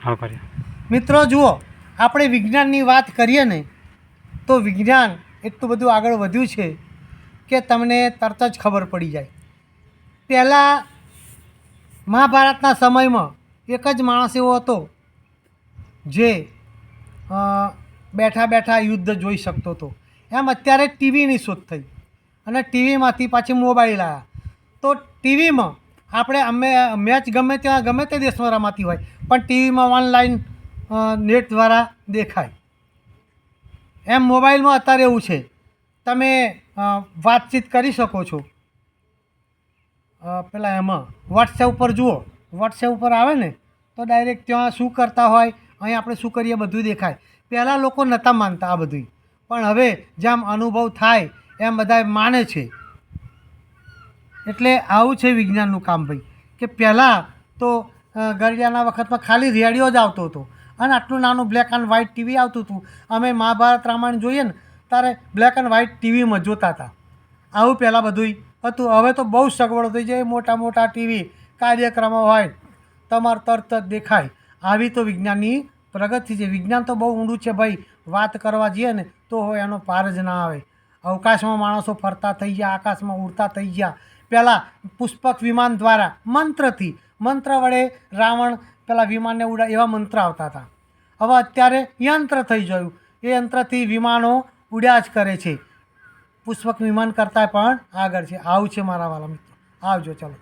હા કરીએ. મિત્રો જુઓ, આપણે વિજ્ઞાનની વાત કરીએ ને તો વિજ્ઞાન એટલું બધું આગળ વધ્યું છે કે તમને તરત જ ખબર પડી જાય. પહેલાં મહાભારતના સમયમાં એક જ માણસ એવો હતો જે બેઠા બેઠા યુદ્ધ જોઈ શકતો હતો. એમ અત્યારે ટીવીની શોધ થઈ અને ટીવીમાંથી પાછી મોબાઈલ આવ્યા. તો ટીવીમાં આપણે મેચ ગમે ત્યાં ગમે તે દેશમાં રમાતી હોય પણ ટીવીમાં ઓનલાઈન નેટ દ્વારા દેખાય. એમ મોબાઈલમાં અત્યારે એવું છે, તમે વાતચીત કરી શકો છો. પેલા એમાં વોટ્સએપ ઉપર જુઓ, વોટ્સએપ ઉપર આવે ને તો ડાયરેક્ટ ત્યાં શું કરતા હોય, અહીં આપણે શું કરીએ બધું દેખાય. પહેલાં લોકો નહોતા માનતા આ બધું, પણ હવે જેમ અનુભવ થાય એમ બધા માને છે. એટલે આવું છે વિજ્ઞાનનું કામ ભાઈ, કે પહેલાં તો ગળિયાના વખતમાં ખાલી રેડિયો જ આવતો હતો અને આટલું નાનું બ્લેક એન્ડ વ્હાઇટ ટીવી આવતું હતું. અમે મહાભારત રામાયણ જોઈએ ને ત્યારે બ્લેક એન્ડ વ્હાઇટ ટીવીમાં જોતા હતા. આવું પહેલાં બધું હતું. હવે તો બહુ સગવડો થઈ જાય, મોટા મોટા ટીવી, કાર્યક્રમો હોય તમારે તરત જ દેખાય. આવી તો વિજ્ઞાનની પ્રગતિ છે. વિજ્ઞાન તો બહુ ઊંડું છે ભાઈ, વાત કરવા જઈએ ને તો એનો પાર જ ના આવે. અવકાશમાં માણસો ફરતા થઈ ગયા, આકાશમાં ઉડતા થઈ ગયા. પહેલાં પુષ્પક વિમાન દ્વારા મંત્ર વડે રાવણ પેલા વિમાનને ઉડા એવા મંત્ર આવતા હતા. હવે અત્યારે યંત્ર થઈ ગયું, એ યંત્રથી વિમાનો ઉડ્યા જ કરે છે. પુષ્પક વિમાન કરતાં પણ આગળ છે. આવું છે મારા વાલા મિત્રો. આવજો, ચાલો.